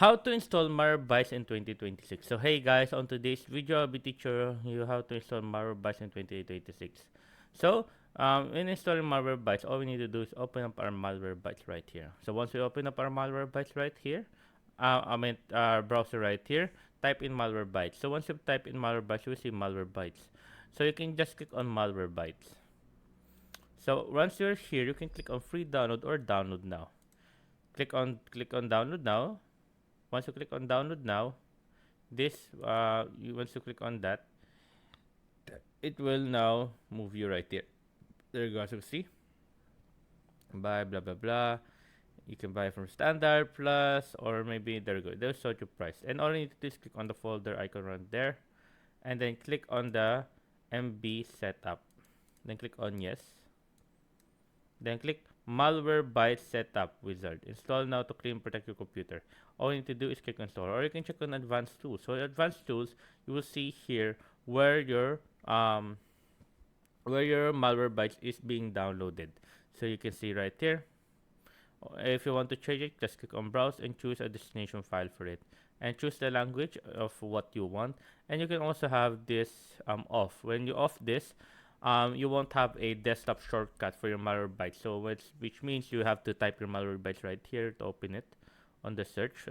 How to install Malwarebytes in 2026. So hey guys, on today's video I'll be teaching you how to install Malwarebytes in 2026. So in installing Malwarebytes, all we need to do is open up our Malwarebytes right here. So once we open up our Malwarebytes right here, our browser right here, type in Malwarebytes. So once you type in Malwarebytes, you will see Malwarebytes. So you can just click on Malwarebytes. So once you're here, you can click on free download or download now. Click on download now. Once you click on download now, once you click on that, it will now move you right there. There you go. As you see, buy blah blah blah. You can buy from standard plus, or maybe there you go. There's sort your price, and all you need to do is click on the folder icon right there, and then click on the MB setup. Then click on yes. Then click Malwarebytes Setup Wizard. Install now to clean and protect your computer. All you need to do is click on install, or you can check on advanced tools. So in advanced tools, you will see here where your Malwarebytes is being downloaded. So you can see right here. If you want to change it, just click on browse and choose a destination file for it, and choose the language of what you want. And you can also have this off. When you off this, you won't have a desktop shortcut for your Malwarebytes. So which means you have to type your Malwarebytes right here to open it on the search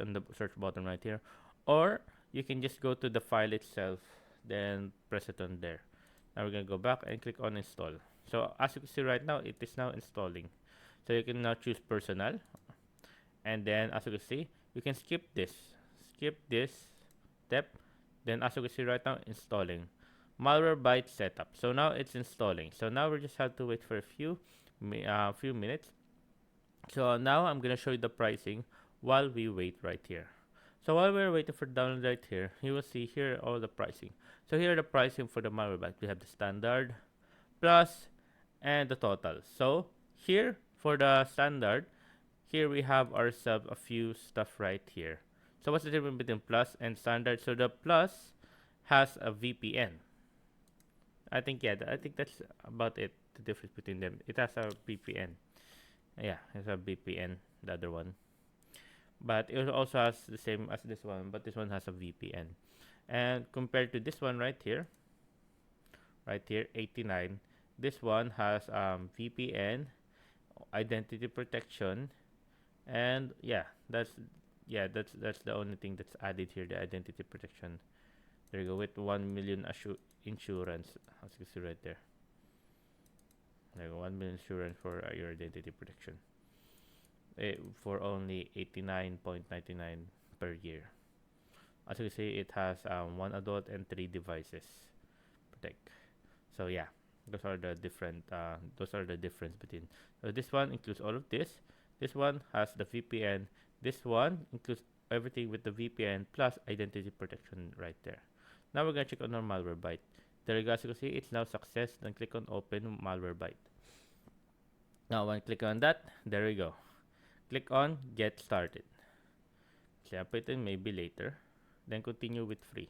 button right here, or you can just go to the file itself, then press it on there. Now we're gonna go back and click on install. So as you can see right now, it is now installing. So you can now choose personal, and then as you can see, you can skip this step. Then as you can see right now, installing Malwarebytes setup. So now it's installing. So now we just have to wait for a few minutes. So now I'm gonna show you the pricing while we wait right here. So while we're waiting for download right here, you will see here all the pricing. So here are the pricing for the Malwarebytes. We have the standard, plus, and the total. So here for the standard, here we have ourselves a few stuff right here. So what's the difference between plus and standard? So the plus has a VPN. I think that's about it. The difference between them. It has a VPN. Yeah, it's a VPN. The other one, but it also has the same as this one, but this one has a VPN. And compared to this one right here, 89. This one has VPN, identity protection, and that's the only thing that's added here, the identity protection. There you go, with 1 million insurance, as you see right there. There you go, 1 million insurance for your identity protection, for only 89.99 per year. As you can see, it has 1 adult and 3 devices protect. So yeah, those are the difference between. So this one includes all of this. This one has the VPN. This one includes everything with the VPN plus identity protection right there. Now we're gonna check on our Malwarebyte. There you guys, you can see it's now success. Then click on open Malwarebyte. Now when I click on that, there we go. Click on get started. So I put in maybe later. Then continue with free.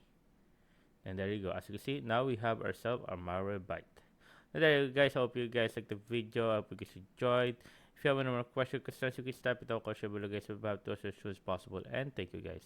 And there you go. As you can see, now we have ourselves our Malwarebyte. There you guys. I hope you guys like the video. I hope you guys enjoyed. If you have any more questions, concerns, you can type it out below, guys. We'll have to as soon as possible. And thank you guys.